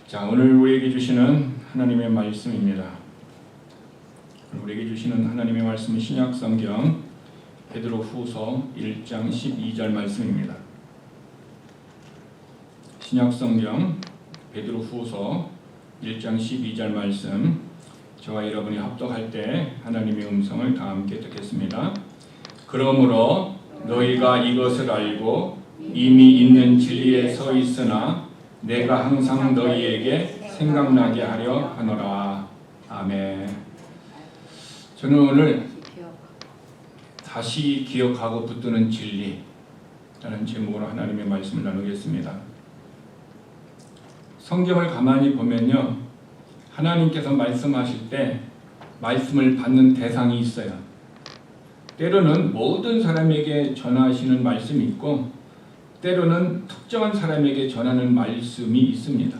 자, 오늘 우리에게 주시는 하나님의 말씀입니다. 우리에게 주시는 하나님의 말씀은 신약성경 베드로후서 1장 12절 말씀입니다. 신약성경 베드로후서 1장 12절 말씀, 저와 여러분이 합독할 때 하나님의 음성을 다 함께 듣겠습니다. 그러므로 너희가 이것을 알고 이미 있는 진리에 서 있으나 내가 항상 너희에게 생각나게 하려 하노라. 아멘. 저는 오늘 다시 기억하고 붙드는 진리라는 제목으로 하나님의 말씀을 나누겠습니다. 성경을 가만히 보면요, 하나님께서 말씀하실 때 말씀을 받는 대상이 있어요. 때로는 모든 사람에게 전하시는 말씀이 있고 때로는 특정한 사람에게 전하는 말씀이 있습니다.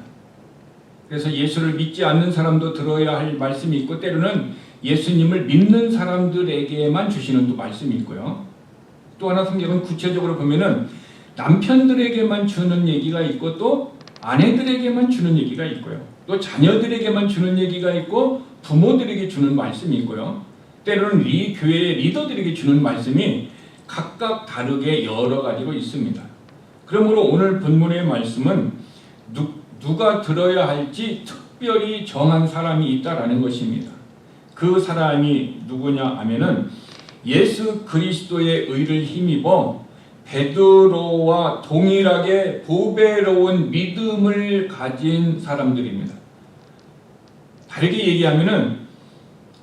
그래서 예수를 믿지 않는 사람도 들어야 할 말씀이 있고 때로는 예수님을 믿는 사람들에게만 주시는 또 말씀이 있고요. 또 하나 성경은 구체적으로 보면은 남편들에게만 주는 얘기가 있고 또 아내들에게만 주는 얘기가 있고요. 또 자녀들에게만 주는 얘기가 있고 부모들에게 주는 말씀이 있고요. 때로는 이 교회의 리더들에게 주는 말씀이 각각 다르게 여러 가지로 있습니다. 그러므로 오늘 본문의 말씀은 누가 들어야 할지 특별히 정한 사람이 있다라는 것입니다. 그 사람이 누구냐 하면은 예수 그리스도의 의를 힘입어 베드로와 동일하게 보배로운 믿음을 가진 사람들입니다. 다르게 얘기하면은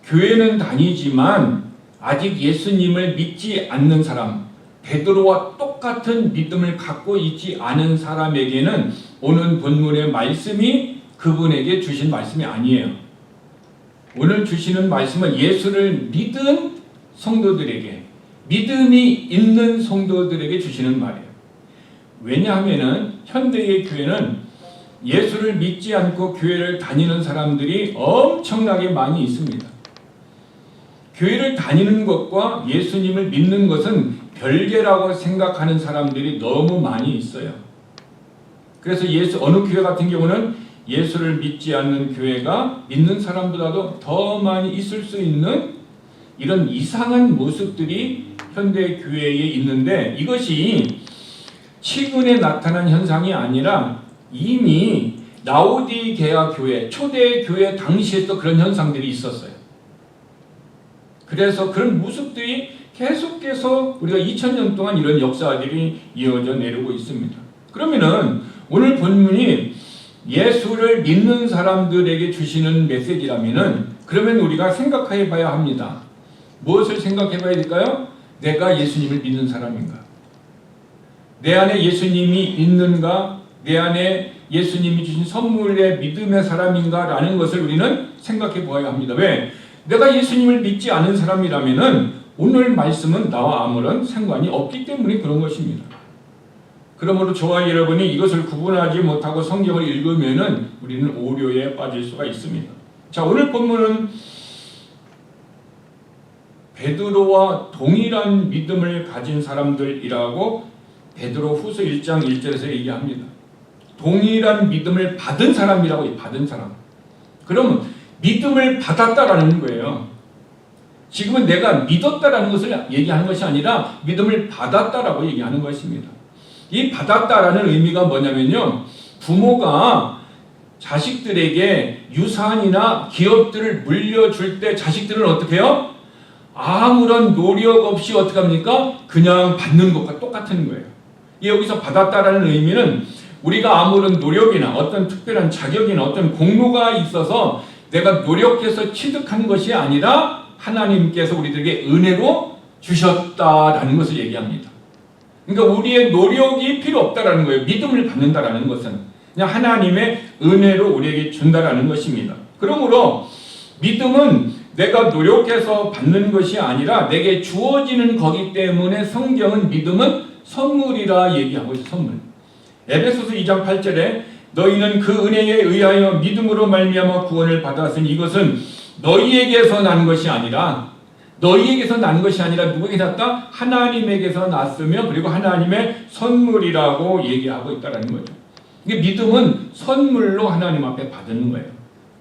교회는 다니지만 아직 예수님을 믿지 않는 사람, 베드로와 똑같은 믿음을 갖고 있지 않은 사람에게는 오늘 본문의 말씀이 그분에게 주신 말씀이 아니에요. 오늘 주시는 말씀은 예수를 믿은 성도들에게, 믿음이 있는 성도들에게 주시는 말이에요. 왜냐하면 현대의 교회는 예수를 믿지 않고 교회를 다니는 사람들이 엄청나게 많이 있습니다. 교회를 다니는 것과 예수님을 믿는 것은 별개라고 생각하는 사람들이 너무 많이 있어요. 그래서 어느 교회 같은 경우는 예수를 믿지 않는 교회가 믿는 사람보다도 더 많이 있을 수 있는 이런 이상한 모습들이 현대 교회에 있는데, 이것이 최근에 나타난 현상이 아니라 이미 라오디게아 교회, 초대 교회 당시에도 그런 현상들이 있었어요. 그래서 그런 모습들이 계속해서 우리가 2000년 동안 이런 역사들이 이어져 내려오고 있습니다. 그러면은 오늘 본문이 예수를 믿는 사람들에게 주시는 메시지라면은 그러면 우리가 생각해 봐야 합니다. 무엇을 생각해 봐야 될까요? 내가 예수님을 믿는 사람인가? 내 안에 예수님이 있는가? 내 안에 예수님이 주신 선물의 믿음의 사람인가? 라는 것을 우리는 생각해 보아야 합니다. 왜? 내가 예수님을 믿지 않은 사람이라면은 오늘 말씀은 나와 아무런 상관이 없기 때문에 그런 것입니다. 그러므로 저와 여러분이 이것을 구분하지 못하고 성경을 읽으면은 우리는 오류에 빠질 수가 있습니다. 자, 오늘 본문은 베드로와 동일한 믿음을 가진 사람들이라고 베드로후서 1장 1절에서 얘기합니다. 동일한 믿음을 받은 사람이라고, 받은 사람. 그럼 믿음을 받았다라는 거예요. 지금은 내가 믿었다라는 것을 얘기하는 것이 아니라 믿음을 받았다라고 얘기하는 것입니다. 이 받았다라는 의미가 뭐냐면요, 부모가 자식들에게 유산이나 기업들을 물려줄 때 자식들은 어떻게 해요? 아무런 노력 없이 어떻게 합니까? 그냥 받는 것과 똑같은 거예요. 여기서 받았다라는 의미는 우리가 아무런 노력이나 어떤 특별한 자격이나 어떤 공로가 있어서 내가 노력해서 취득한 것이 아니라 하나님께서 우리들에게 은혜로 주셨다라는 것을 얘기합니다. 그러니까 우리의 노력이 필요 없다라는 거예요. 믿음을 받는다라는 것은 그냥 하나님의 은혜로 우리에게 준다라는 것입니다. 그러므로 믿음은 내가 노력해서 받는 것이 아니라 내게 주어지는 거기 때문에 성경은 믿음은 선물이라 얘기하고 있어요. 선물. 에베소서 2장 8절에 너희는 그 은혜에 의하여 믿음으로 말미암아 구원을 받았으니 이것은 너희에게서 난 것이 아니라 누구에게 났다? 하나님에게서 났으며 그리고 하나님의 선물이라고 얘기하고 있다는 거죠. 이게 믿음은 선물로 하나님 앞에 받는 거예요.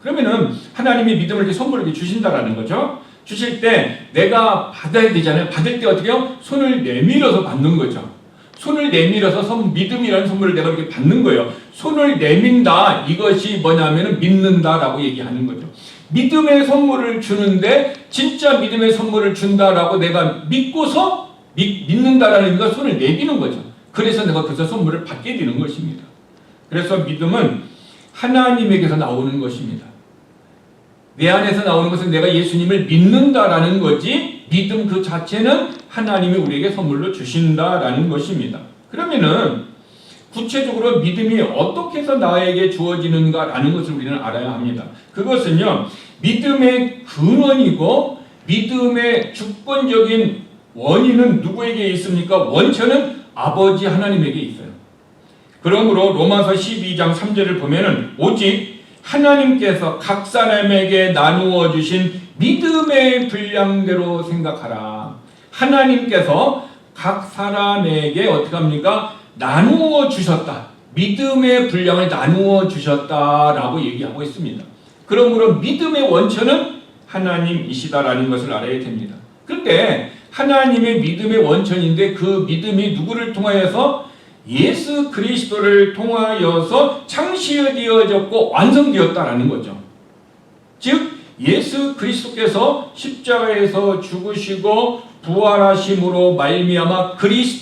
그러면은 하나님이 믿음을 이렇게 선물로 이렇게 주신다라는 거죠. 주실 때 내가 받아야 되잖아요. 받을 때 어떻게 해요? 손을 내밀어서 받는 거죠. 손을 내밀어서 믿음이라는 선물을 내가 이렇게 받는 거예요. 손을 내민다. 이것이 뭐냐면은 믿는다라고 얘기하는 거죠. 믿음의 선물을 주는데 진짜 믿음의 선물을 준다라고 내가 믿고서 믿는다라는 의미가 손을 내미는 거죠. 그래서 내가 그래서 선물을 받게 되는 것입니다. 그래서 믿음은 하나님에게서 나오는 것입니다. 내 안에서 나오는 것은 내가 예수님을 믿는다라는 거지 믿음 그 자체는 하나님이 우리에게 선물로 주신다라는 것입니다. 그러면은 구체적으로 믿음이 어떻게 해서 나에게 주어지는가라는 것을 우리는 알아야 합니다. 그것은요, 믿음의 근원이고 믿음의 주권적인 원인은 누구에게 있습니까? 원천은 아버지 하나님에게 있어요. 그러므로 로마서 12장 3절을 보면은 오직 하나님께서 각 사람에게 나누어 주신 믿음의 분량대로 생각하라. 하나님께서 각 사람에게 어떻게 합니까? 나누어 주셨다. 믿음의 분량을 나누어 주셨다라고 얘기하고 있습니다. 그러므로 믿음의 원천은 하나님이시다라는 것을 알아야 됩니다. 그런데 하나님의 믿음의 원천인데 그 믿음이 누구를 통하여서 예수 그리스도를 통하여서 창시되어졌고 완성되었다라는 거죠. 즉 예수 그리스도께서 십자가에서 죽으시고 부활하심으로 말미암아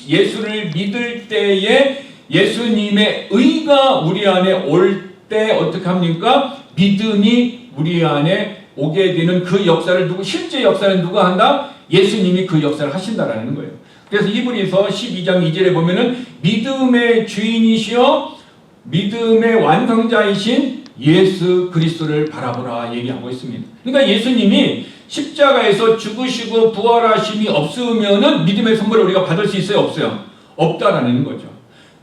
예수를 믿을 때에 예수님의 의가 우리 안에 올 때 어떻게 합니까? 믿음이 우리 안에 오게 되는 그 역사를 실제 역사는 누가 한다? 예수님이 그 역사를 하신다라는 거예요. 그래서 히브리서 12장 2절에 보면은 믿음의 주인이시여 믿음의 완성자이신 예수 그리스도를 바라보라 얘기하고 있습니다. 그러니까 예수님이 십자가에서 죽으시고 부활하심이 없으면은 믿음의 선물을 우리가 받을 수 있어요? 없어요? 없다라는 거죠.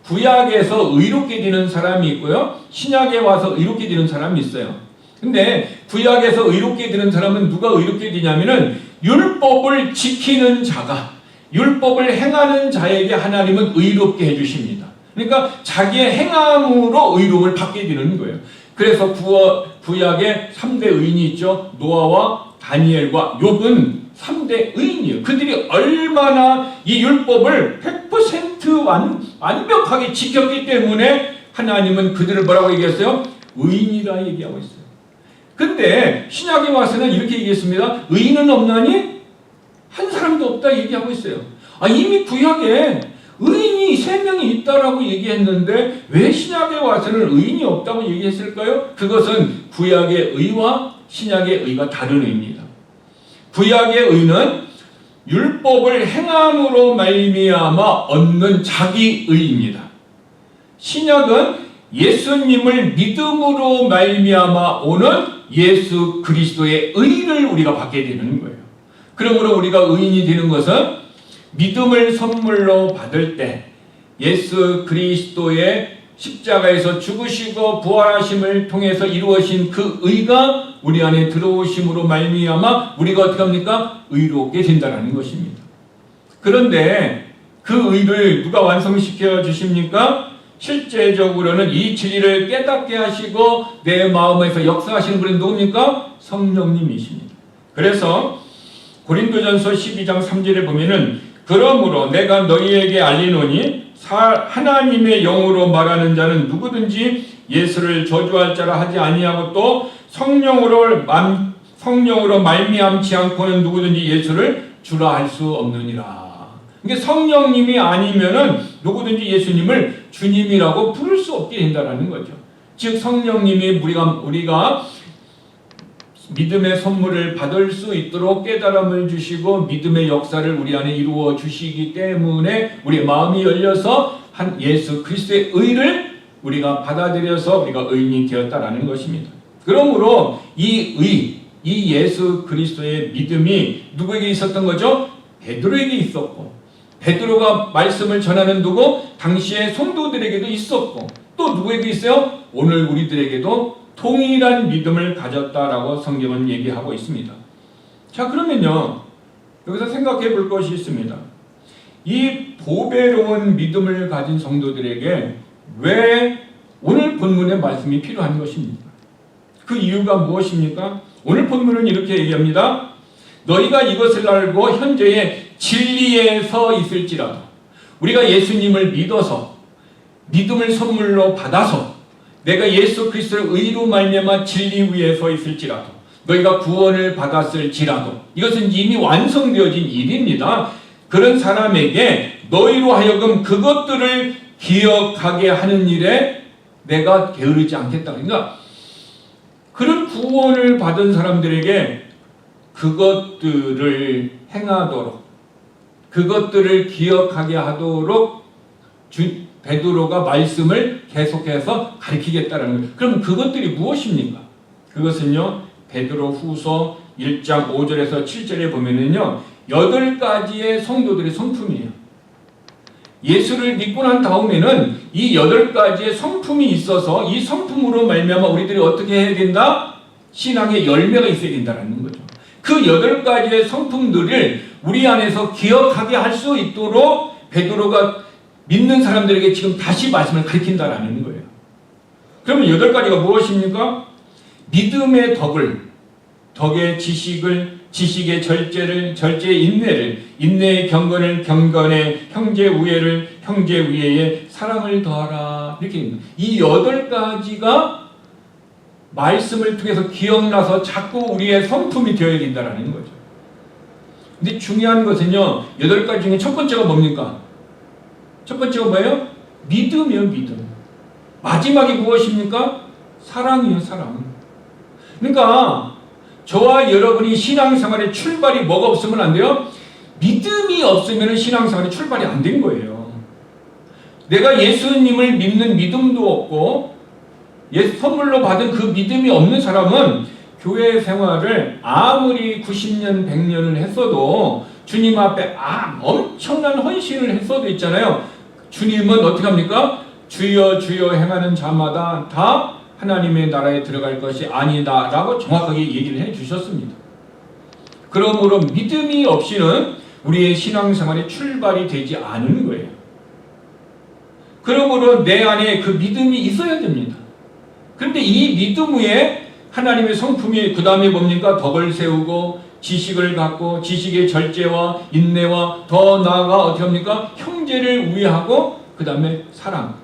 구약에서 의롭게 되는 사람이 있고요. 신약에 와서 의롭게 되는 사람이 있어요. 근데 구약에서 의롭게 되는 사람은 누가 의롭게 되냐면은 율법을 지키는 자가 율법을 행하는 자에게 하나님은 의롭게 해주십니다. 그러니까 자기의 행함으로 의로움을 받게 되는 거예요. 그래서 구약에 3대 의인이 있죠. 노아와 다니엘과 욥은 3대 의인이에요. 그들이 얼마나 이 율법을 100% 완벽하게 지켰기 때문에 하나님은 그들을 뭐라고 얘기했어요? 의인이라 얘기하고 있어요. 근데 신약에 와서는 이렇게 얘기했습니다. 의인은 없나니? 한 사람도 없다 얘기하고 있어요. 이미 구약에 의인이 3명이 있다라고 얘기했는데 왜 신약에 와서는 의인이 없다고 얘기했을까요? 그것은 구약의 의와 신약의 의가 다른 의입니다. 구약의 의는 율법을 행함으로 말미암아 얻는 자기 의입니다. 신약은 예수님을 믿음으로 말미암아 오는 예수 그리스도의 의를 우리가 받게 되는 거예요. 그러므로 우리가 의인이 되는 것은 믿음을 선물로 받을 때 예수 그리스도의 십자가에서 죽으시고 부활하심을 통해서 이루어진 그 의가 우리 안에 들어오심으로 말미암아 우리가 어떻게 합니까? 의롭게 된다는 것입니다. 그런데 그 의를 누가 완성시켜 주십니까? 실제적으로는 이 진리를 깨닫게 하시고 내 마음에서 역사하시는 분은 누굽니까? 성령님이십니다. 그래서 고린도전서 12장 3절에 보면은 그러므로 내가 너희에게 알리노니 하나님의 영으로 말하는 자는 누구든지 예수를 저주할 자라 하지 아니하고 또 성령으로 말미암지 않고는 누구든지 예수를 주라 할 수 없느니라. 이게 성령님이 아니면은 누구든지 예수님을 주님이라고 부를 수 없게 된다라는 거죠. 즉 성령님이 우리가 믿음의 선물을 받을 수 있도록 깨달음을 주시고 믿음의 역사를 우리 안에 이루어 주시기 때문에 우리의 마음이 열려서 한 예수 그리스도의 의를 우리가 받아들여서 우리가 의인이 되었다라는 것입니다. 그러므로 이 예수 그리스도의 믿음이 누구에게 있었던 거죠? 베드로에게 있었고 베드로가 말씀을 전하는 누구? 당시의 성도들에게도 있었고 또 누구에게 있어요? 오늘 우리들에게도 동일한 믿음을 가졌다라고 성경은 얘기하고 있습니다. 자, 그러면요. 여기서 생각해 볼 것이 있습니다. 이 보배로운 믿음을 가진 성도들에게 왜 본문의 말씀이 필요한 것입니다. 그 이유가 무엇입니까? 오늘 본문은 이렇게 얘기합니다. 너희가 이것을 알고 현재의 진리에 서 있을지라도, 우리가 예수님을 믿어서 믿음을 선물로 받아서 내가 예수 그리스도의 의로 말미암아 진리 위에 서 있을지라도, 너희가 구원을 받았을지라도, 이것은 이미 완성되어진 일입니다. 그런 사람에게 너희로 하여금 그것들을 기억하게 하는 일에 내가 게으르지 않겠다. 그러니까 그런 구원을 받은 사람들에게 그것들을 행하도록, 그것들을 기억하게 하도록 베드로가 말씀을 계속해서 가르치겠다는 거예요. 그럼 그것들이 무엇입니까? 그것은요, 베드로 후서 1장 5절에서 7절에 보면은요, 8가지의 성도들의 성품이에요. 예수를 믿고 난 다음에는 이 8가지의 성품이 있어서 이 성품으로 말미암아 우리들이 어떻게 해야 된다? 신앙의 열매가 있어야 된다는 거죠. 그 8가지의 성품들을 우리 안에서 기억하게 할 수 있도록 베드로가 믿는 사람들에게 지금 다시 말씀을 가르친다라는 거예요. 그러면 8가지가 무엇입니까? 믿음의 덕의 지식을, 지식의 절제의 인내를, 인내의 경건을, 경건의 형제 우애를, 형제 우애에 사랑을 더하라. 이렇게 이 8가지가 말씀을 통해서 기억나서 자꾸 우리의 성품이 되어야 된다는 거죠. 근데 중요한 것은요, 8가지 중에 첫 번째가 뭡니까? 첫 번째가 뭐예요? 믿음이요, 믿음. 마지막이 무엇입니까? 사랑이요, 사랑. 그러니까 저와 여러분이 신앙생활의 출발이 뭐가 없으면 안 돼요? 믿음이 없으면 신앙생활의 출발이 안 된 거예요. 내가 예수님을 믿는 믿음도 없고 선물로 받은 그 믿음이 없는 사람은 교회 생활을 아무리 90년, 100년을 했어도, 주님 앞에 엄청난 헌신을 했어도 있잖아요. 주님은 어떻게 합니까? 주여 주여 행하는 자마다 다 하나님의 나라에 들어갈 것이 아니다 라고 정확하게 얘기를 해 주셨습니다. 그러므로 믿음이 없이는 우리의 신앙생활의 출발이 되지 않은 거예요. 그러므로 내 안에 그 믿음이 있어야 됩니다. 그런데 이 믿음 위에 하나님의 성품이 그 다음에 뭡니까? 덕을 세우고 지식을 갖고 지식의 절제와 인내와 더 나아가 어떻게 합니까? 형제를 우애하고 그 다음에 사랑.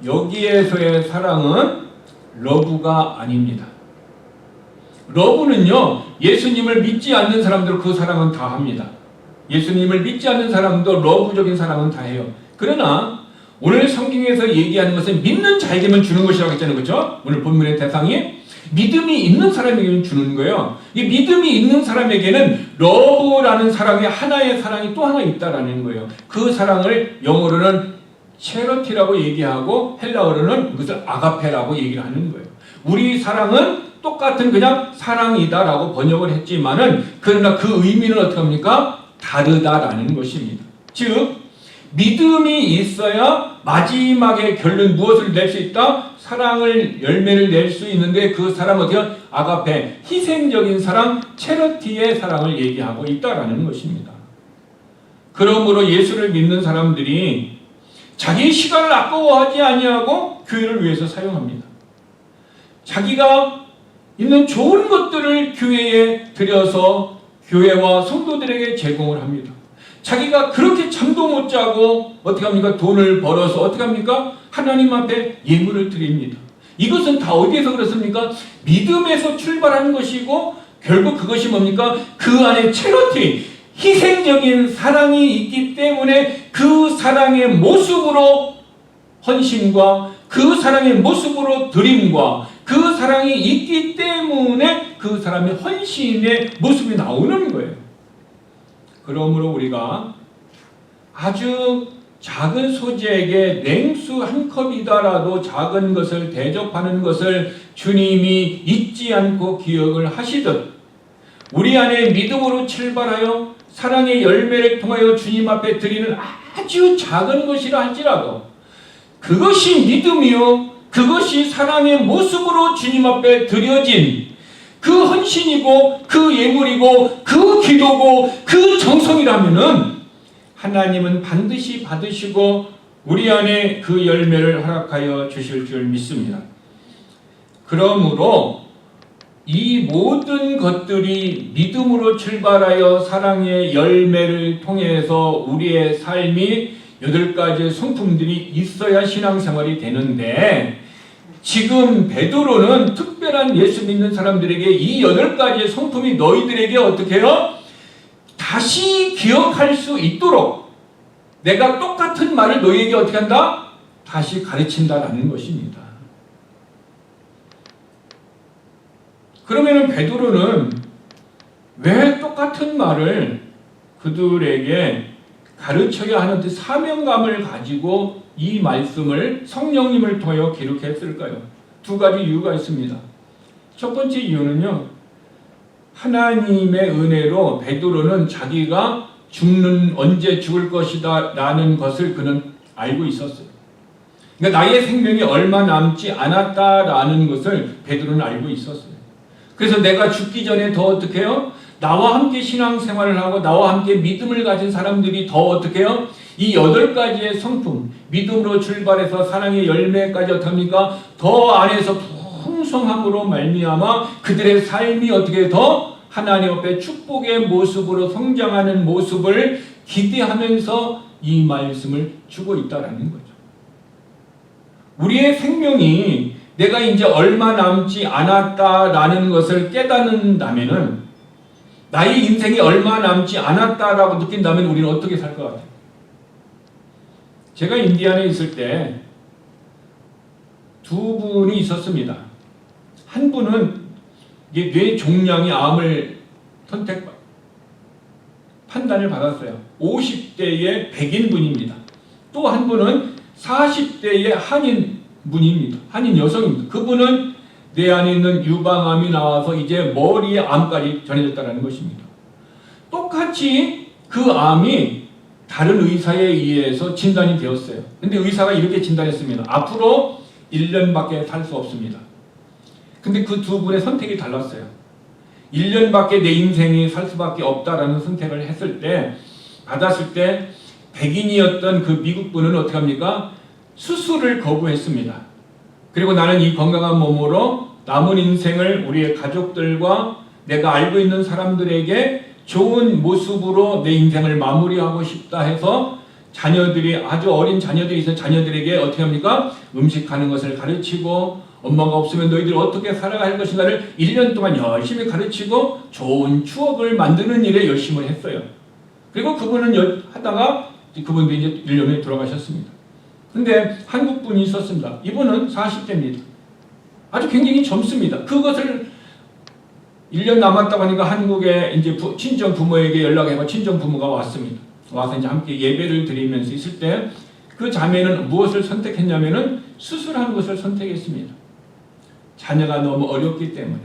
여기에서의 사랑은 러브가 아닙니다. 러브는요, 예수님을 믿지 않는 사람들 그 사랑은 다 합니다. 예수님을 믿지 않는 사람도 러브적인 사랑은 다 해요. 그러나 오늘 성경에서 얘기하는 것은 믿는 자에게만 주는 것이라고 했잖아요. 그렇죠? 오늘 본문의 대상이 믿음이 있는 사람에게는 주는 거예요. 이 믿음이 있는 사람에게는 러브라는 사랑의 하나의 사랑이 또 하나 있다라는 거예요. 그 사랑을 영어로는 체러티라고 얘기하고 헬라어로는 그것을 아가페라고 얘기를 하는 거예요. 우리 사랑은 똑같은 그냥 사랑이다라고 번역을 했지만은 그러나 그 의미는 어떻게 합니까? 다르다라는 것입니다. 즉 믿음이 있어야 마지막에 결론 무엇을 낼 수 있다? 사랑을 열매를 낼 수 있는데 그 사람은 어떻게 아가페, 희생적인 사랑, 체러티의 사랑을 얘기하고 있다라는 것입니다. 그러므로 예수를 믿는 사람들이 자기 시간을 아까워하지 아니하고 교회를 위해서 사용합니다. 자기가 있는 좋은 것들을 교회에 들여서 교회와 성도들에게 제공을 합니다. 자기가 그렇게 잠도 못 자고 어떻게 합니까? 돈을 벌어서 어떻게 합니까? 하나님 앞에 예물을 드립니다. 이것은 다 어디에서 그렇습니까? 믿음에서 출발하는 것이고 결국 그것이 뭡니까? 그 안에 체러티, 희생적인 사랑이 있기 때문에 그 사랑의 모습으로 헌신과 그 사랑의 모습으로 드림과 그 사랑이 있기 때문에 그 사람의 헌신의 모습이 나오는 거예요. 그러므로 우리가 아주 작은 소재에게 냉수 한 컵이다라도 작은 것을 대접하는 것을 주님이 잊지 않고 기억을 하시듯 우리 안에 믿음으로 출발하여 사랑의 열매를 통하여 주님 앞에 드리는 아주 작은 것이라 할지라도 그것이 믿음이요 그것이 사랑의 모습으로 주님 앞에 드려진 그 헌신이고 그 예물이고 그 기도고 그 정성이라면은 하나님은 반드시 받으시고 우리 안에 그 열매를 허락하여 주실 줄 믿습니다. 그러므로 이 모든 것들이 믿음으로 출발하여 사랑의 열매를 통해서 우리의 삶이 8가지의 성품들이 있어야 신앙생활이 되는데, 지금 베드로는 특별한 예수 믿는 사람들에게 이 8가지의 성품이 너희들에게 어떻게 해요? 다시 기억할 수 있도록 내가 똑같은 말을 너희에게 어떻게 한다? 다시 가르친다라는 것입니다. 그러면 베드로는 왜 똑같은 말을 그들에게 가르쳐야 하는데 사명감을 가지고 이 말씀을 성령님을 통하여 기록했을까요? 2가지 이유가 있습니다. 첫 번째 이유는요, 하나님의 은혜로 베드로는 자기가 언제 죽을 것이다 라는 것을 그는 알고 있었어요. 그러니까 나의 생명이 얼마 남지 않았다라는 것을 베드로는 알고 있었어요. 그래서 내가 죽기 전에 더 어떻게 해요? 나와 함께 신앙생활을 하고 나와 함께 믿음을 가진 사람들이 더 어떻게 해요? 이 8가지의 성품, 믿음으로 출발해서 사랑의 열매까지 어떻게 합니까? 더 안에서 풍성함으로 말미암아 그들의 삶이 어떻게 더 하나님 앞에 축복의 모습으로 성장하는 모습을 기대하면서 이 말씀을 주고 있다라는 거죠. 우리의 생명이 내가 이제 얼마 남지 않았다라는 것을 깨닫는다면은, 나의 인생이 얼마 남지 않았다라고 느낀다면 우리는 어떻게 살 것 같아요? 제가 인디안에 있을 때 2분이 있었습니다. 한 분은 뇌 종양이 암을 판단을 받았어요. 50대의 백인 분입니다. 또 한 분은 40대의 한인 분입니다. 한인 여성입니다. 그분은 뇌 안에 있는 유방암이 나와서 이제 머리에 암까지 전해졌다는 것입니다. 똑같이 그 암이 다른 의사에 의해서 진단이 되었어요. 근데 의사가 이렇게 진단했습니다. 앞으로 1년밖에 살 수 없습니다. 근데 그 2분의 선택이 달랐어요. 1년밖에 내 인생이 살 수밖에 없다라는 선택을 했을 때, 받았을 때 백인이었던 그 미국 분은 어떻게 합니까? 수술을 거부했습니다. 그리고 나는 이 건강한 몸으로 남은 인생을 우리의 가족들과 내가 알고 있는 사람들에게 좋은 모습으로 내 인생을 마무리하고 싶다 해서 자녀들이, 아주 어린 자녀들이 있어 자녀들에게 어떻게 합니까? 음식하는 것을 가르치고, 엄마가 없으면 너희들 어떻게 살아갈 것인가를 1년 동안 열심히 가르치고 좋은 추억을 만드는 일에 열심을 했어요. 그리고 그분은 하다가 그분도 이제 1년에 돌아가셨습니다. 근데 한국 분이 있었습니다. 이분은 40대입니다. 아주 굉장히 젊습니다. 그것을 1년 남았다고 하니까 한국에 이제 친정 부모에게 연락해서 친정 부모가 왔습니다. 와서 이제 함께 예배를 드리면서 있을 때 그 자매는 무엇을 선택했냐면은 수술하는 것을 선택했습니다. 자녀가 너무 어렵기 때문에.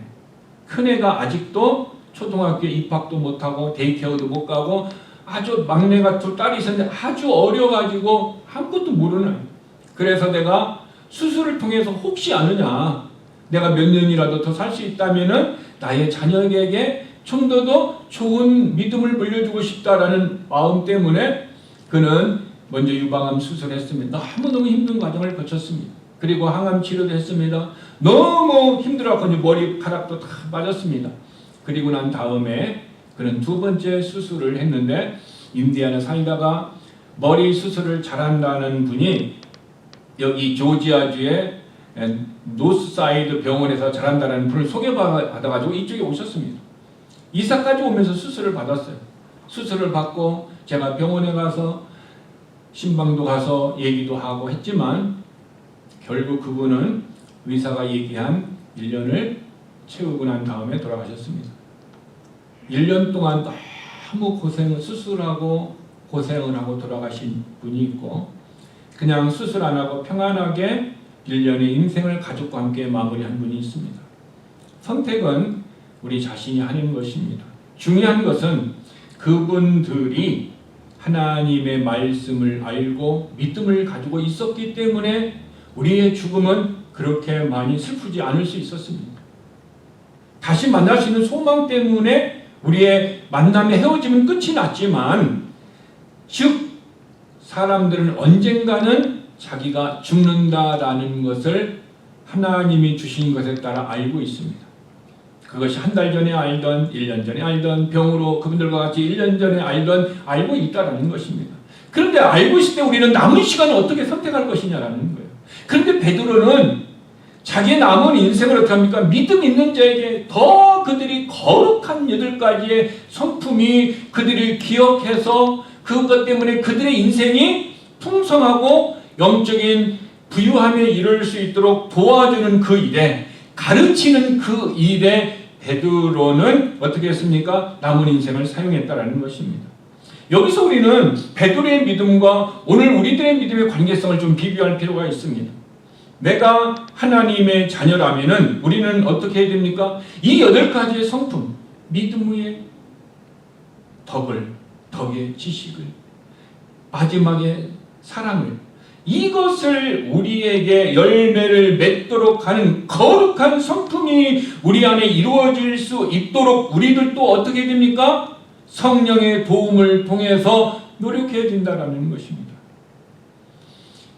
큰애가 아직도 초등학교 입학도 못하고 데이케어도 못 가고, 아주 막내가 2 딸이 있었는데 아주 어려가지고 아무것도 모르는. 그래서 내가 수술을 통해서 혹시 아느냐, 내가 몇 년이라도 더 살 수 있다면은 나의 자녀에게 좀 더 좋은 믿음을 물려주고 싶다라는 마음 때문에 그는 먼저 유방암 수술했습니다. 너무너무 힘든 과정을 거쳤습니다. 그리고 항암 치료도 했습니다. 너무 힘들어서 머리카락도 다 빠졌습니다. 그리고 난 다음에 그는 2번째 수술을 했는데, 인디안에 살다가 머리 수술을 잘한다는 분이 여기 조지아주의 노스사이드 병원에서 잘한다는 분을 소개받아가지고 이쪽에 오셨습니다. 이사까지 오면서 수술을 받았어요. 수술을 받고 제가 병원에 가서 신방도 가서 얘기도 하고 했지만, 결국 그분은 의사가 얘기한 1년을 채우고 난 다음에 돌아가셨습니다. 1년 동안 너무 수술하고 고생을 하고 돌아가신 분이 있고, 그냥 수술 안 하고 평안하게 1년의 인생을 가족과 함께 마무리한 분이 있습니다. 선택은 우리 자신이 하는 것입니다. 중요한 것은 그분들이 하나님의 말씀을 알고 믿음을 가지고 있었기 때문에 우리의 죽음은 그렇게 많이 슬프지 않을 수 있었습니다. 다시 만날 수 있는 소망 때문에 우리의 만남의 헤어짐은 끝이 났지만, 즉 사람들은 언젠가는 자기가 죽는다라는 것을 하나님이 주신 것에 따라 알고 있습니다. 그것이 한 달 전에 알던, 1년 전에 알던, 병으로 그분들과 같이 1년 전에 알던, 알고 있다라는 것입니다. 그런데 알고 있을 때 우리는 남은 시간을 어떻게 선택할 것이냐라는 거예요. 그런데 베드로는 자기의 남은 인생을 어떻게 합니까? 믿음 있는 자에게 더 그들이 거룩한 8가지의 성품이 그들을 기억해서 그것 때문에 그들의 인생이 풍성하고 영적인 부유함에 이를 수 있도록 도와주는 그 일에, 가르치는 그 일에 베드로는 어떻게 했습니까? 남은 인생을 사용했다라는 것입니다. 여기서 우리는 베드로의 믿음과 오늘 우리들의 믿음의 관계성을 좀 비교할 필요가 있습니다. 내가 하나님의 자녀라면은 우리는 어떻게 해야 됩니까? 이 8가지의 성품, 믿음 위에 덕의 지식을, 마지막에 사랑을, 이것을 우리에게 열매를 맺도록 하는 거룩한 성품이 우리 안에 이루어질 수 있도록 우리들도 어떻게 됩니까? 성령의 도움을 통해서 노력해야 된다는 것입니다.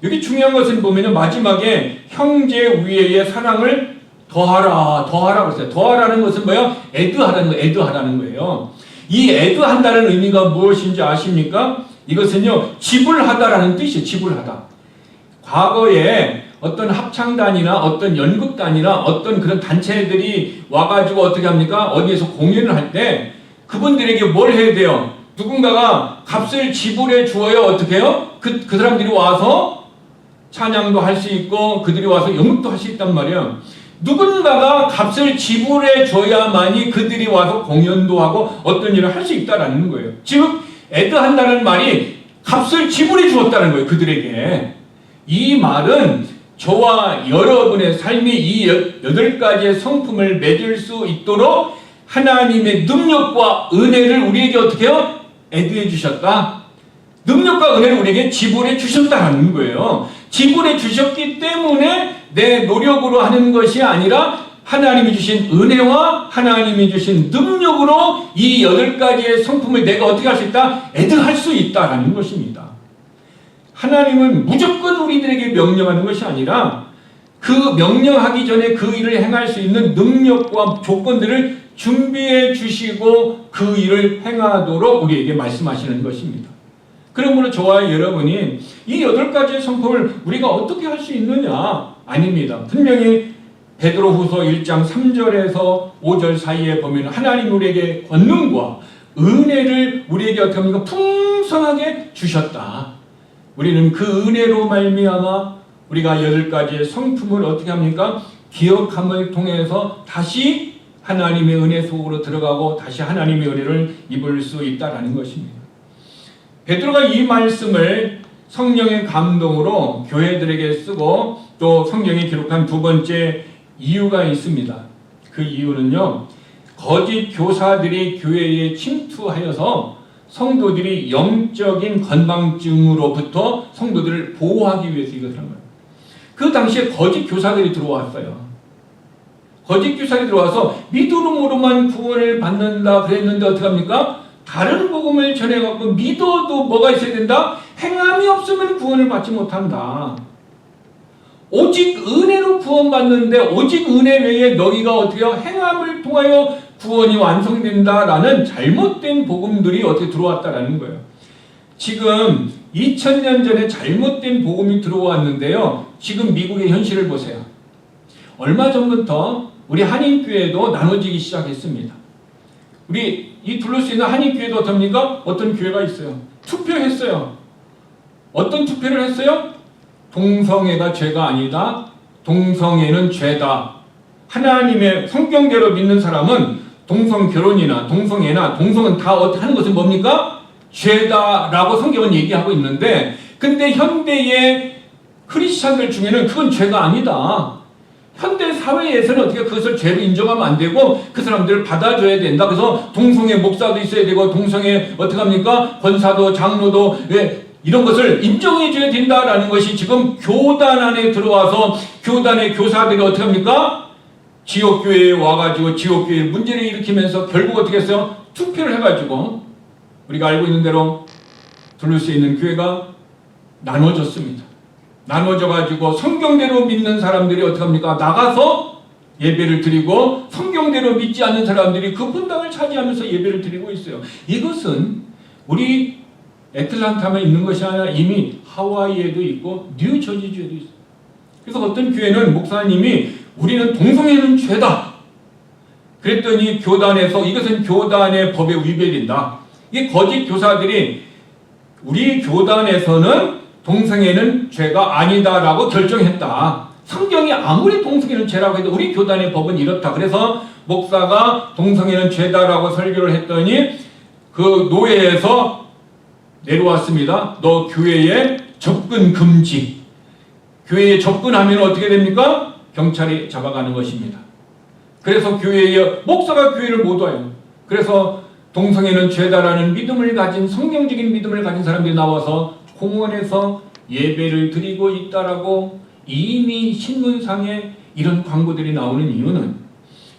여기 중요한 것은 보면 마지막에 형제 위에의 사랑을 더하라 그랬어요. 더하라는 것은 뭐예요? 애드하라는 거예요. 이 애드한다는 의미가 무엇인지 아십니까? 이것은요, 지불하다라는 뜻이에요. 지불하다. 과거에 어떤 합창단이나 어떤 연극단이나 어떤 그런 단체들이 와가지고 어떻게 합니까? 어디에서 공연을 할 때 그분들에게 뭘 해야 돼요? 누군가가 값을 지불해 주어야 어떻게 해요? 그 사람들이 와서 찬양도 할 수 있고 그들이 와서 연극도 할 수 있단 말이에요. 누군가가 값을 지불해 줘야만이 그들이 와서 공연도 하고 어떤 일을 할 수 있다라는 거예요. 즉 애드한다는 말이 값을 지불해 주었다는 거예요. 그들에게. 이 말은 저와 여러분의 삶이 이 8가지의 성품을 맺을 수 있도록 하나님의 능력과 은혜를 우리에게 어떻게 해요? 애드해 주셨다. 능력과 은혜를 우리에게 지불해 주셨다는 거예요. 지불해 주셨기 때문에 내 노력으로 하는 것이 아니라 하나님이 주신 은혜와 하나님이 주신 능력으로 이 8가지의 성품을 내가 어떻게 할 수 있다? 애드할 수 있다라는 것입니다. 하나님은 무조건 우리들에게 명령하는 것이 아니라 그 명령하기 전에 그 일을 행할 수 있는 능력과 조건들을 준비해 주시고 그 일을 행하도록 우리에게 말씀하시는 것입니다. 그러므로 저와 여러분이 이 8가지의 성품을 우리가 어떻게 할 수 있느냐? 아닙니다. 분명히 베드로후서 1장 3절에서 5절 사이에 보면 하나님 우리에게 권능과 은혜를 우리에게 어떻게 합니까? 풍성하게 주셨다. 우리는 그 은혜로 말미암아 우리가 8가지의 성품을 어떻게 합니까? 기억함을 통해서 다시 하나님의 은혜 속으로 들어가고 다시 하나님의 은혜를 입을 수 있다는 것입니다. 베드로가 이 말씀을 성령의 감동으로 교회들에게 쓰고 또 성경에 기록한 2번째 이유가 있습니다. 그 이유는요, 거짓 교사들이 교회에 침투하여서 성도들이 영적인 건망증으로부터 성도들을 보호하기 위해서 이것을 한 거예요. 그 당시에 거짓 교사들이 들어왔어요. 거짓 교사들이 들어와서 믿음으로만 구원을 받는다 그랬는데 어떻게 합니까? 다른 복음을 전해갖고 믿어도 뭐가 있어야 된다? 행함이 없으면 구원을 받지 못한다. 오직 은혜로 구원받는데 오직 은혜 외에 너희가 어떻게 해요? 행함을 통하여 구원이 완성된다라는 잘못된 복음들이 어떻게 들어왔다라는 거예요. 지금 2000년 전에 잘못된 복음이 들어왔는데요. 지금 미국의 현실을 보세요. 얼마 전부터 우리 한인교회도 나눠지기 시작했습니다. 우리 이 둘러스 있는 한인교회도 어떻습니까? 어떤 교회가 있어요. 투표했어요. 어떤 투표를 했어요? 동성애가 죄가 아니다. 동성애는 죄다. 하나님의 성경대로 믿는 사람은 동성 결혼이나 동성애나 동성은 다 하는 것은 뭡니까? 죄다라고 성경은 얘기하고 있는데, 근데 현대의 크리스찬들 중에는 그건 죄가 아니다. 현대 사회에서는 어떻게 그것을 죄로 인정하면 안 되고 그 사람들을 받아줘야 된다. 그래서 동성애 목사도 있어야 되고 동성애 어떻게 합니까? 권사도 장로도 이런 것을 인정해줘야 된다라는 것이 지금 교단 안에 들어와서 교단의 교사들이 어떻게 합니까? 지역교회에 와가지고 지역교회에 문제를 일으키면서 결국 어떻게 했어요? 투표를 해가지고 우리가 알고 있는 대로 둘러싸여 있는 교회가 나눠졌습니다. 나눠져가지고 성경대로 믿는 사람들이 어떻게 합니까? 나가서 예배를 드리고 성경대로 믿지 않는 사람들이 그 분당을 차지하면서 예배를 드리고 있어요. 이것은 우리 애틀란타만 있는 것이 아니라 이미 하와이에도 있고 뉴저지주에도 있어요. 그래서 어떤 교회는 목사님이 우리는 동성애는 죄다. 그랬더니 교단에서 이것은 교단의 법에 위배된다. 이 거짓 교사들이 우리 교단에서는 동성애는 죄가 아니다라고 결정했다. 성경이 아무리 동성애는 죄라고 해도 우리 교단의 법은 이렇다. 그래서 목사가 동성애는 죄다라고 설교를 했더니 그 노예에서 내려왔습니다. 너 교회에 접근 금지. 교회에 접근하면 어떻게 됩니까? 경찰이 잡아가는 것입니다. 그래서 교회에 목사가 교회를 못 와요. 그래서 동성애는 죄다라는 믿음을 가진 성경적인 믿음을 가진 사람들이 나와서 공원에서 예배를 드리고 있다라고 이미 신문상에 이런 광고들이 나오는 이유는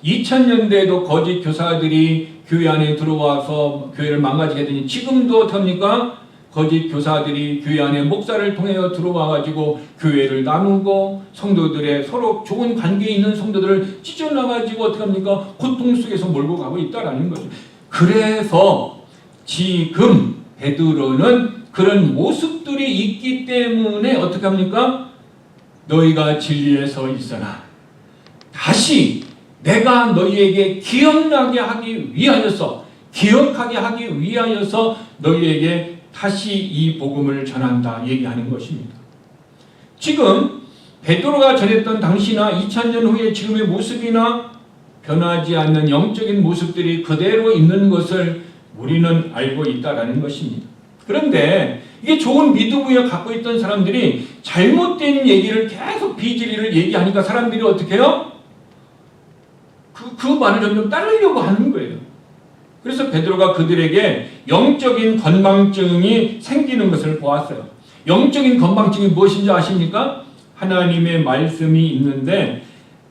2000년대에도 거짓 교사들이 교회 안에 들어와서 교회를 망가지게 되니 지금도 어떡합니까? 거짓 교사들이 교회 안에 목사를 통해 들어와가지고 교회를 나누고 성도들의 서로 좋은 관계에 있는 성도들을 찢어놔가지고 어떡합니까? 고통 속에서 몰고 가고 있다라는 거죠. 그래서 지금 베드로는 그런 모습들이 있기 때문에 어떻게 합니까? 너희가 진리에 서 있어라. 다시 내가 너희에게 기억나게 하기 위하여서 기억하게 하기 위하여서 너희에게 다시 이 복음을 전한다 얘기하는 것입니다. 지금 베드로가 전했던 당시나 2000년 후에 지금의 모습이나 변하지 않는 영적인 모습들이 그대로 있는 것을 우리는 알고 있다라는 것입니다. 그런데 이게 좋은 믿음을 갖고 있던 사람들이 잘못된 얘기를 계속 비진리를 얘기하니까 사람들이 어떻게 해요? 그 말을 점점 따르려고 하는 거예요. 그래서 베드로가 그들에게 영적인 건망증이 생기는 것을 보았어요. 영적인 건망증이 무엇인지 아십니까? 하나님의 말씀이 있는데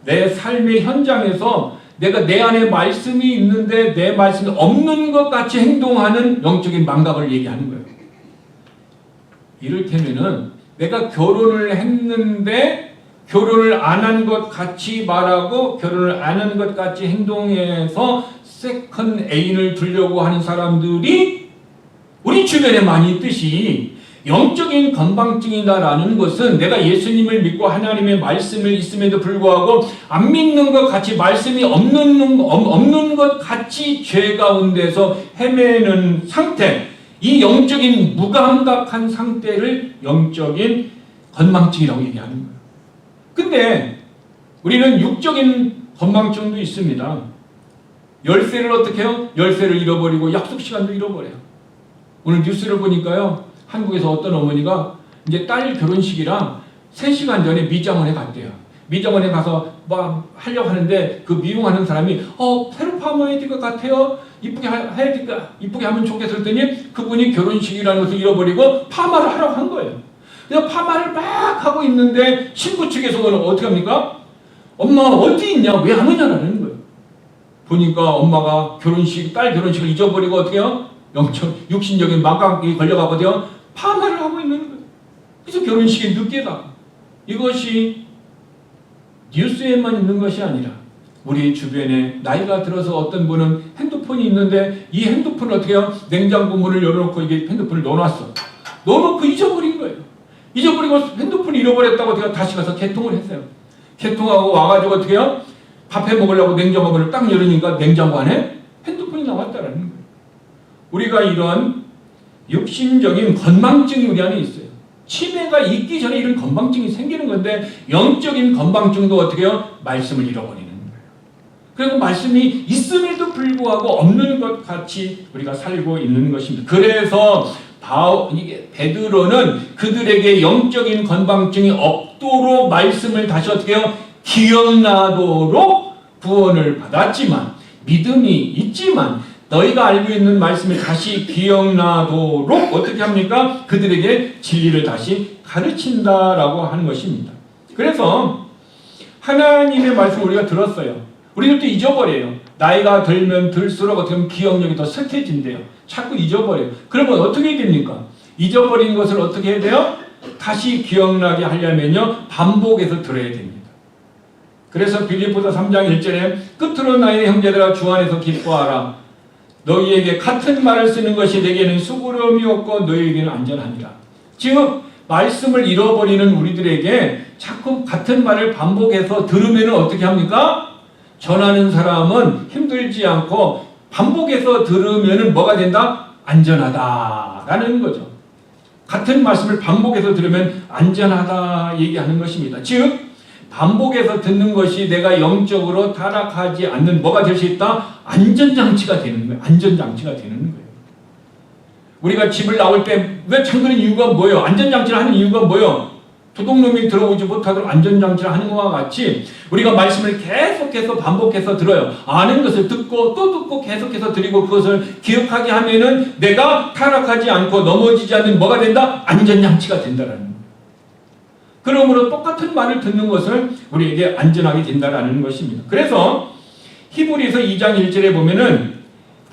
내 삶의 현장에서 내가 내 안에 말씀이 있는데 내 말씀이 없는 것 같이 행동하는 영적인 망각을 얘기하는 거예요. 이를테면은 내가 결혼을 했는데 결혼을 안 한 것 같이 말하고 결혼을 안 한 것 같이 행동해서 세컨 애인을 두려고 하는 사람들이 우리 주변에 많이 있듯이 영적인 건망증이다라는 것은 내가 예수님을 믿고 하나님의 말씀을 있음에도 불구하고 안 믿는 것 같이 말씀이 없는 것 같이 죄 가운데서 헤매는 상태, 이 영적인 무감각한 상태를 영적인 건망증이라고 얘기하는 거예요. 근데 우리는 육적인 건망증도 있습니다. 열쇠를 어떻게 해요? 열쇠를 잃어버리고 약속 시간도 잃어버려요. 오늘 뉴스를 보니까요. 한국에서 어떤 어머니가 이제 딸 결혼식이랑 3시간 전에 미장원에 갔대요. 미장원에 가서 막 하려고 하는데 그 미용하는 사람이 새로 파마해야 될 것 같아요. 이쁘게 이쁘게 하면 좋겠어 했더니 그분이 결혼식이라는 것을 잃어버리고 파마를 하라고 한 거예요. 그래서 파마를 막 하고 있는데 신부 측에서는 어떻게 합니까? 엄마 어디 있냐? 왜 안 오냐라는 거예요. 보니까 엄마가 딸 결혼식을 잊어버리고 어떻게 해요? 육신적인 망각이 걸려가거든요. 파마를 하고 있는 거예요. 그래서 결혼식이 늦게 가. 이것이 뉴스에만 있는 것이 아니라 우리 주변에 나이가 들어서 어떤 분은 핸드폰이 있는데 이 핸드폰을 어떻게 해요? 냉장고 문을 열어놓고 이게 핸드폰을 넣어놨어. 넣어놓고 잊어버린 거예요. 잊어버리고 핸드폰을 잃어버렸다고 제가 다시 가서 개통을 했어요. 개통하고 와가지고 어떻게 해요? 밥해 먹으려고 냉장고 문을 딱 열으니까 냉장고 안에 핸드폰이 나왔다라는 거예요. 우리가 이런 육신적인 건망증이 우리 안에 있어요. 치매가 있기 전에 이런 건망증이 생기는 건데 영적인 건망증도 어떻게 해요? 말씀을 잃어버리는 거예요. 그리고 말씀이 있음에도 불구하고 없는 것 같이 우리가 살고 있는 것입니다. 그래서 베드로는 그들에게 영적인 건망증이 없도록 말씀을 다시 어떻게 해요? 기억나도록 구원을 받았지만 믿음이 있지만 너희가 알고 있는 말씀을 다시 기억나도록 어떻게 합니까? 그들에게 진리를 다시 가르친다라고 하는 것입니다. 그래서 하나님의 말씀을 우리가 들었어요. 우리들도 잊어버려요. 나이가 들면 들수록 어떻게 보면 기억력이 더 쇠퇴진대요. 자꾸 잊어버려요. 그러면 어떻게 됩니까? 잊어버린 것을 어떻게 해야 돼요? 다시 기억나게 하려면요, 반복해서 들어야 됩니다. 그래서 빌립보서 3장 1절에 끝으로 나의 형제들아 주 안에서 기뻐하라. 너희에게 같은 말을 쓰는 것이 내게는 수고로움이 없고 너희에게는 안전하니라. 지금 말씀을 잃어버리는 우리들에게 자꾸 같은 말을 반복해서 들으면 어떻게 합니까? 전하는 사람은 힘들지 않고 반복해서 들으면 뭐가 된다? 안전하다라는 거죠. 같은 말씀을 반복해서 들으면 안전하다 얘기하는 것입니다. 즉 반복해서 듣는 것이 내가 영적으로 타락하지 않는 뭐가 될 수 있다? 안전장치가 되는 거예요. 안전장치가 되는 거예요. 우리가 집을 나올 때 왜 잠그는 이유가 뭐예요? 안전장치를 하는 이유가 뭐예요? 도둑놈이 들어오지 못하도록 안전장치를 하는 것과 같이 우리가 말씀을 계속해서 반복해서 들어요. 아는 것을 듣고 또 듣고 계속해서 드리고 그것을 기억하게 하면은 내가 타락하지 않고 넘어지지 않는 뭐가 된다? 안전장치가 된다라는 거예요. 그러므로 똑같은 말을 듣는 것을 우리에게 안전하게 된다라는 것입니다. 그래서 히브리서 2장 1절에 보면은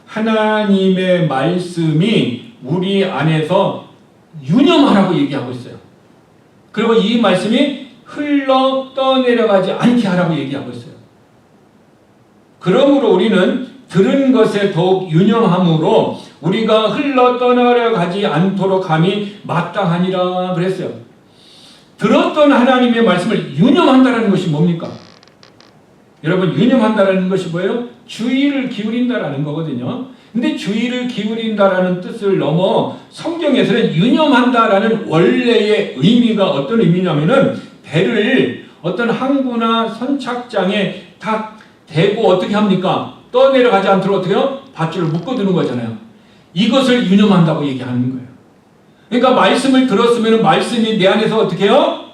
하나님의 말씀이 우리 안에서 유념하라고 얘기하고 있어요. 그리고 이 말씀이 흘러 떠내려가지 않게 하라고 얘기하고 있어요. 그러므로 우리는 들은 것에 더욱 유념함으로 우리가 흘러 떠내려가지 않도록 함이 마땅하니라 그랬어요. 들었던 하나님의 말씀을 유념한다는 것이 뭡니까? 여러분, 유념한다는 것이 뭐예요? 주의를 기울인다라는 거거든요. 근데 주의를 기울인다라는 뜻을 넘어 성경에서는 유념한다라는 원래의 의미가 어떤 의미냐면은 배를 어떤 항구나 선착장에 딱 대고 어떻게 합니까? 떠내려가지 않도록 어떻게 해요? 밧줄을 묶어두는 거잖아요. 이것을 유념한다고 얘기하는 거예요. 그러니까 말씀을 들었으면 말씀이 내 안에서 어떻게 해요?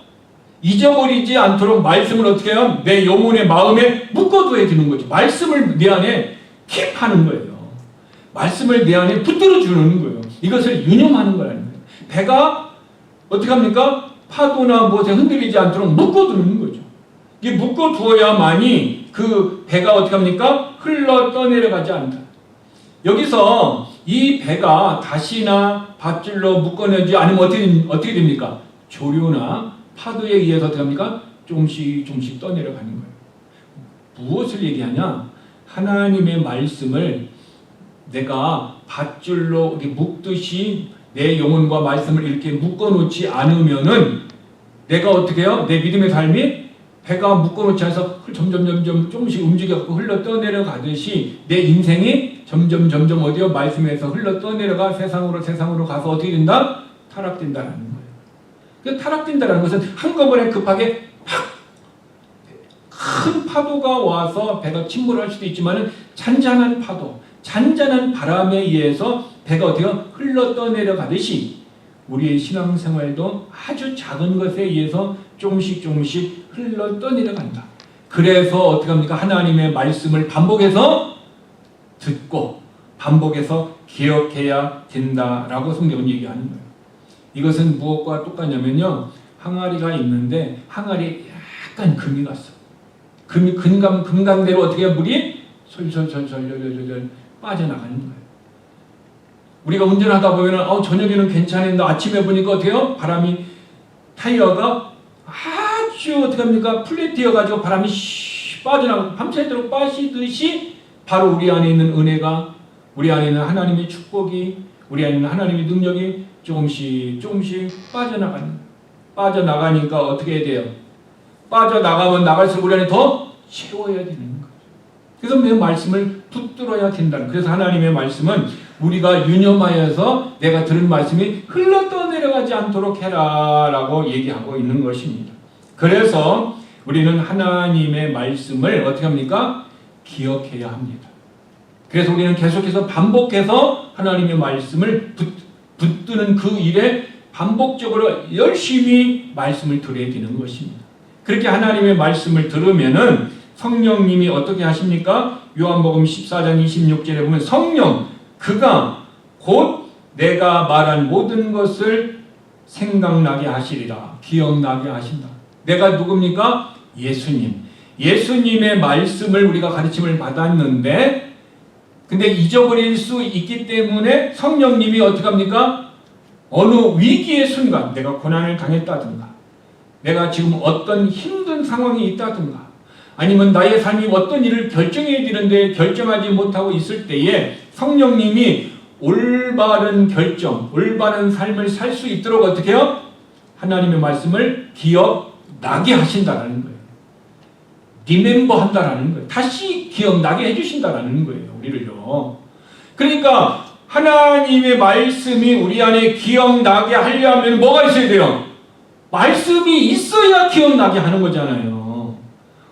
잊어버리지 않도록 말씀을 어떻게 해요? 내 영혼의 마음에 묶어둬야 되는 거죠. 말씀을 내 안에 킵하는 거예요. 말씀을 내 안에 붙들어 주는 거예요. 이것을 유념하는 거라는 거예요. 배가 어떻게 합니까? 파도나 무엇에 흔들리지 않도록 묶어두는 거죠. 이게 묶어두어야만이 그 배가 어떻게 합니까? 흘러 떠내려가지 않는다. 여기서 이 배가 다시나 밧줄로 묶어내지 않으면 어떻게 됩니까? 조류나 파도에 의해서 어떻게 합니까? 조금씩 떠내려가는 거예요. 무엇을 얘기하냐? 하나님의 말씀을 내가 밧줄로 이렇게 묶듯이 내 영혼과 말씀을 이렇게 묶어놓지 않으면은 내가 어떻게 해요? 내 믿음의 삶이 배가 묶어놓지 않아서 점점 조금씩 움직여서 흘러 떠내려가듯이 내 인생이 점점 어디요? 말씀에서 흘러 떠내려가 세상으로 가서 어떻게 된다? 타락된다라는 거예요. 그 타락된다라는 것은 한꺼번에 급하게 큰 파도가 와서 배가 침몰할 수도 있지만은 잔잔한 파도, 잔잔한 바람에 의해서 배가 어떻게 흘러 떠내려가듯이 우리의 신앙생활도 아주 작은 것에 의해서 조금씩 흘러 떠내려간다. 그래서 어떻게 합니까? 하나님의 말씀을 반복해서 듣고 반복해서 기억해야 된다라고 성경은 얘기하는 거예요. 이것은 무엇과 똑같냐면요. 항아리가 있는데 항아리에 약간 금이 갔어. 금강대로 어떻게 물이 솔솔 빠져나가는 거예요. 우리가 운전하다 보면 저녁에는 괜찮은데 아침에 보니까 어때요? 바람이 타이어가 아주 어떻게 합니까? 플랫이어가지고 바람이 빠져나가고 밤새도록 빠지듯이 바로 우리 안에 있는 은혜가, 우리 안에 있는 하나님의 축복이, 우리 안에 있는 하나님의 능력이 조금씩 빠져나가니까 어떻게 해야 돼요? 빠져나가면 나갈수록 우리 안에 더 채워야 되는 거예요. 그래서 내 말씀을 붙들어야 된다는. 그래서 하나님의 말씀은 우리가 유념하여서 내가 들은 말씀이 흘러 떠내려가지 않도록 해라라고 얘기하고 있는 것입니다. 그래서 우리는 하나님의 말씀을 어떻게 합니까? 기억해야 합니다. 그래서 우리는 계속해서 반복해서 하나님의 말씀을 붙드는 그 일에 반복적으로 열심히 말씀을 들어야 되는 것입니다. 그렇게 하나님의 말씀을 들으면은 성령님이 어떻게 하십니까? 요한복음 14장 26절에 보면 성령, 그가 곧 내가 말한 모든 것을 생각나게 하시리라. 기억나게 하신다. 내가 누굽니까? 예수님. 예수님의 말씀을 우리가 가르침을 받았는데 근데 잊어버릴 수 있기 때문에 성령님이 어떻게 합니까? 어느 위기의 순간, 내가 고난을 당했다든가, 내가 지금 어떤 힘든 상황이 있다든가, 아니면 나의 삶이 어떤 일을 결정해야 되는데 결정하지 못하고 있을 때에 성령님이 올바른 결정, 올바른 삶을 살 수 있도록 어떻게 해요? 하나님의 말씀을 기억나게 하신다는 거예요. 리멤버 한다라는 거예요. 다시 기억나게 해주신다라는 거예요. 우리를요. 그러니까 하나님의 말씀이 우리 안에 기억나게 하려면 뭐가 있어야 돼요? 말씀이 있어야 기억나게 하는 거잖아요.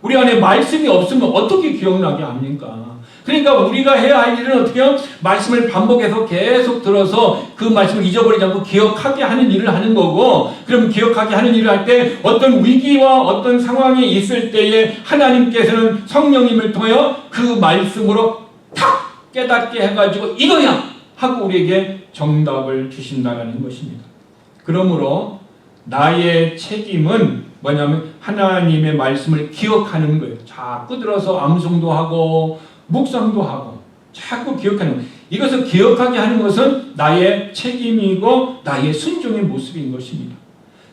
우리 안에 말씀이 없으면 어떻게 기억나게 합니까? 그러니까 우리가 해야 할 일은 어떻게 해요? 말씀을 반복해서 계속 들어서 그 말씀을 잊어버리지 않고 기억하게 하는 일을 하는 거고, 그럼 기억하게 하는 일을 할 때 어떤 위기와 어떤 상황이 있을 때에 하나님께서는 성령님을 통하여 그 말씀으로 탁 깨닫게 해가지고 이거야! 하고 우리에게 정답을 주신다는 것입니다. 그러므로 나의 책임은 뭐냐면 하나님의 말씀을 기억하는 거예요. 자꾸 들어서 암송도 하고 묵상도 하고 자꾸 기억하는 거예요. 이것을 기억하게 하는 것은 나의 책임이고 나의 순종의 모습인 것입니다.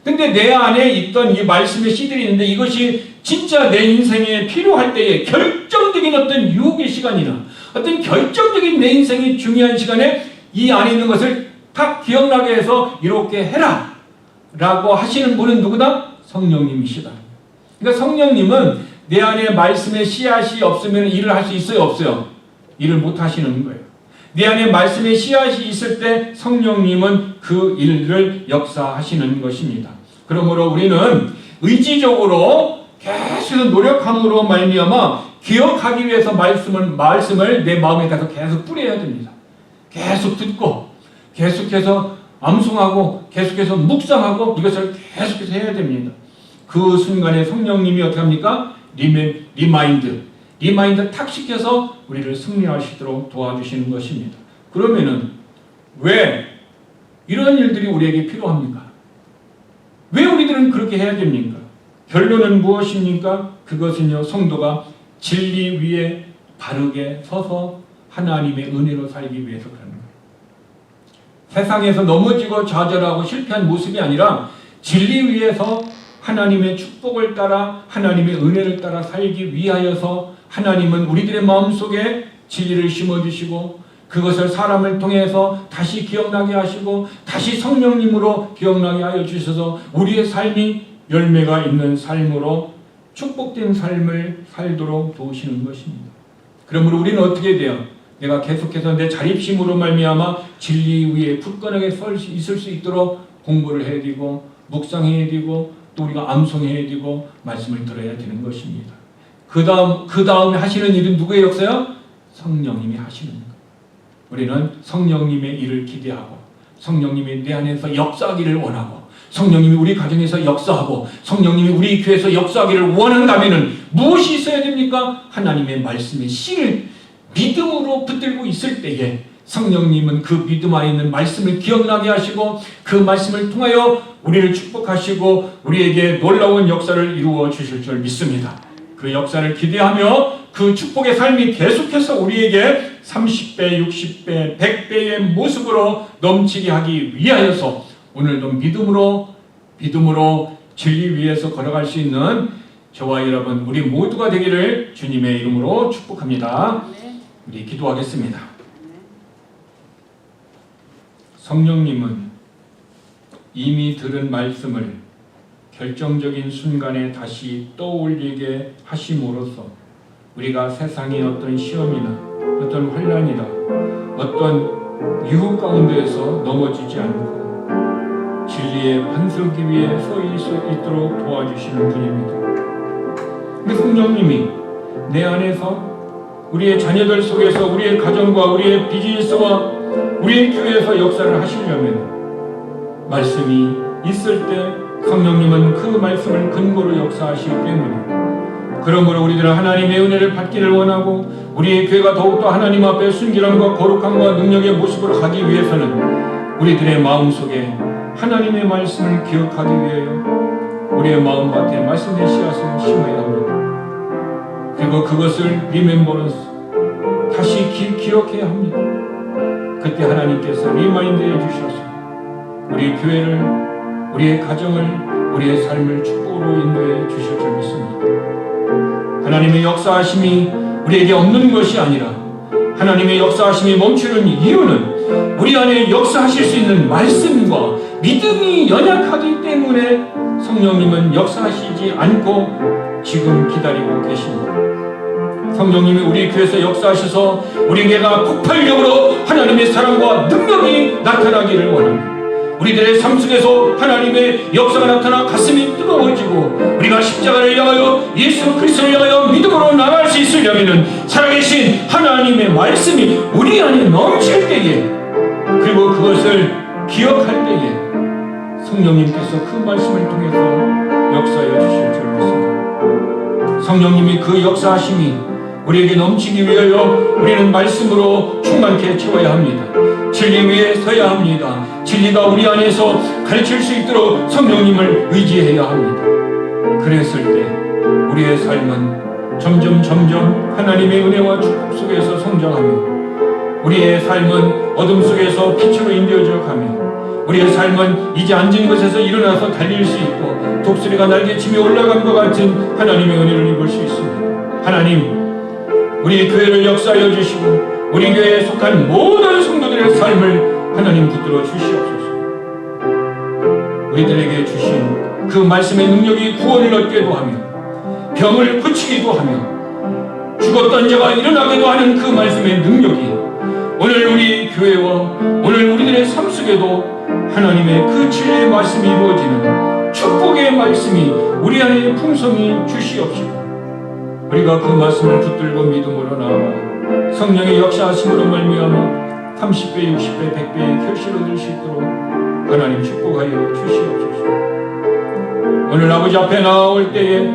근데 내 안에 있던 이 말씀의 씨들이 있는데 이것이 진짜 내 인생에 필요할 때에 결정적인 어떤 유혹의 시간이나 어떤 결정적인 내 인생이 중요한 시간에 이 안에 있는 것을 딱 기억나게 해서 이렇게 해라 라고 하시는 분은 누구다? 성령님이시다. 그러니까 성령님은 내 안에 말씀의 씨앗이 없으면 일을 할 수 있어요? 없어요? 일을 못 하시는 거예요. 내 안에 말씀의 씨앗이 있을 때 성령님은 그 일을 역사하시는 것입니다. 그러므로 우리는 의지적으로 계속 노력함으로 말미암아 기억하기 위해서 말씀을 내 마음에 계속 뿌려야 됩니다. 계속 듣고 계속해서 암송하고 계속해서 묵상하고 이것을 계속해서 해야 됩니다. 그 순간에 성령님이 어떻게 합니까? 리마인드 탁 시켜서 우리를 승리하시도록 도와주시는 것입니다. 그러면은 왜 이런 일들이 우리에게 필요합니까? 왜 우리들은 그렇게 해야 됩니까? 결론은 무엇입니까? 그것은요, 성도가 진리 위에 바르게 서서 하나님의 은혜로 살기 위해서 그런 거예요. 세상에서 넘어지고 좌절하고 실패한 모습이 아니라 진리 위에서 하나님의 축복을 따라 하나님의 은혜를 따라 살기 위하여서 하나님은 우리들의 마음속에 진리를 심어주시고 그것을 사람을 통해서 다시 기억나게 하시고 다시 성령님으로 기억나게 하여 주셔서 우리의 삶이 열매가 있는 삶으로 축복된 삶을 살도록 도우시는 것입니다. 그러므로 우리는 어떻게 돼요? 내가 계속해서 내 자립심으로 말미암아 진리 위에 굳건하게 있을 수 있도록 공부를 해야 되고 묵상해야 되고 또 우리가 암송해야 되고 말씀을 들어야 되는 것입니다. 그 다음에 하시는 일은 누구의 역사요? 성령님이 하시는 것. 우리는 성령님의 일을 기대하고 성령님이 내 안에서 역사하기를 원하고 성령님이 우리 가정에서 역사하고 성령님이 우리 교회에서 역사하기를 원한다면 무엇이 있어야 됩니까? 하나님의 말씀의 씨를 믿음으로 붙들고 있을 때에 성령님은 그 믿음 안에 있는 말씀을 기억나게 하시고 그 말씀을 통하여 우리를 축복하시고 우리에게 놀라운 역사를 이루어 주실 줄 믿습니다. 그 역사를 기대하며 그 축복의 삶이 계속해서 우리에게 30배, 60배, 100배의 모습으로 넘치게 하기 위하여서 오늘도 믿음으로 진리 위에서 걸어갈 수 있는 저와 여러분 우리 모두가 되기를 주님의 이름으로 축복합니다. 우리 기도하겠습니다. 성령님은 이미 들은 말씀을 결정적인 순간에 다시 떠올리게 하심으로써 우리가 세상의 어떤 시험이나 어떤 환난이나 어떤 유혹 가운데에서 넘어지지 않고 진리의 반석이 위에 서 있도록 도와주시는 분입니다. 근데 성령님이 내 안에서 우리의 자녀들 속에서 우리의 가정과 우리의 비즈니스와 우리의 교회에서 역사를 하시려면 말씀이 있을 때 성령님은 그 말씀을 근거로 역사하시기 때문에 그러므로 우리들은 하나님의 은혜를 받기를 원하고 우리의 교회가 더욱더 하나님 앞에 순결함과 거룩함과 능력의 모습으로 가기 위해서는 우리들의 마음속에 하나님의 말씀을 기억하기 위하여 우리의 마음밭에 말씀의 씨앗을 심어야 합니다. 그리고 그것을 리멤버런스 다시 기억해야 합니다. 그때 하나님께서 리마인드해 주셔서 우리 교회를, 우리의 가정을, 우리의 삶을 축복으로 인도해 주실 줄 믿습니다. 하나님의 역사하심이 우리에게 없는 것이 아니라 하나님의 역사하심이 멈추는 이유는 우리 안에 역사하실 수 있는 말씀과 믿음이 연약하기 때문에 성령님은 역사하시지 않고 지금 기다리고 계십니다. 성령님이 우리 교회에서 역사하셔서 우리에게가 폭발력으로 하나님의 사랑과 능력이 나타나기를 원합니다. 우리들의 삶 속에서 하나님의 역사가 나타나 가슴이 뜨거워지고 우리가 십자가를 향하여 예수 그리스도를 향하여 믿음으로 나갈 수 있으려면 살아계신 하나님의 말씀이 우리 안에 넘칠 때에, 그리고 그것을 기억할 때에 성령님께서 그 말씀을 통해서 역사해 주실 줄 믿습니다. 성령님이 그 역사하심이 우리에게 넘치기 위하여 우리는 말씀으로 충만케 채워야 합니다. 진리 위에 서야 합니다. 진리가 우리 안에서 가르칠 수 있도록 성령님을 의지해야 합니다. 그랬을 때 우리의 삶은 점점 하나님의 은혜와 축복 속에서 성장하며 우리의 삶은 어둠 속에서 빛으로 인도져 가며 우리의 삶은 이제 앉은 곳에서 일어나서 달릴 수 있고 독수리가 날개치며 올라감과 같은 하나님의 은혜를 입을 수 있습니다. 하나님, 우리 교회를 역사하여 주시고 우리 교회에 속한 모든 성도들의 삶을 하나님 붙들어 주시옵소서. 우리들에게 주신 그 말씀의 능력이 구원을 얻게도 하며 병을 고치기도 하며 죽었던 자가 일어나게도 하는 그 말씀의 능력이 오늘 우리 교회와 오늘 우리들의 삶 속에도 하나님의 그 진리의 말씀이 이루어지는 축복의 말씀이 우리 안에 풍성히 주시옵시고 우리가 그 말씀을 붙들고 믿음으로 나아가 성령의 역사하심으로 말미암아 30배, 60배, 100배의 결실을 얻을 수 있도록 하나님 축복하여 주시옵소서. 오늘 아버지 앞에 나올 때에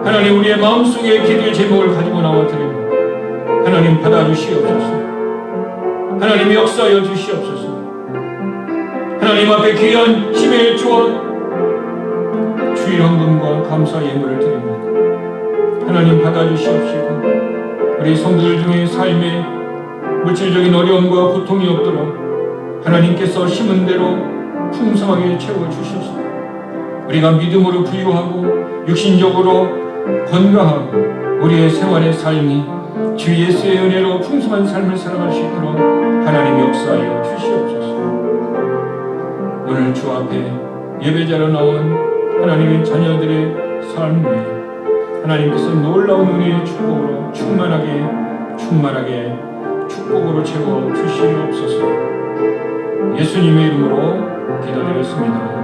하나님 우리의 마음속에 기도의 제목을 가지고 나와 드립니다. 하나님 받아주시옵소서. 하나님 역사하여 주시옵소서. 하나님 앞에 귀한 심의 주와 주일 헌금과 감사 예물을 드립니다. 하나님 받아주시옵시고 우리 성도들 중에 삶에 물질적인 어려움과 고통이 없도록 하나님께서 심은 대로 풍성하게 채워주셔서 우리가 믿음으로 부유하고 육신적으로 건강하고 우리의 생활의 삶이 주 예수의 은혜로 풍성한 삶을 살아갈 수 있도록 하나님 역사하여 주시옵소서. 오늘 주 앞에 예배자로 나온 하나님의 자녀들의 삶 위에 하나님께서 놀라운 은혜의 축복으로 충만하게 축복으로 채워 주시옵소서. 예수님의 이름으로 기도드렸습니다.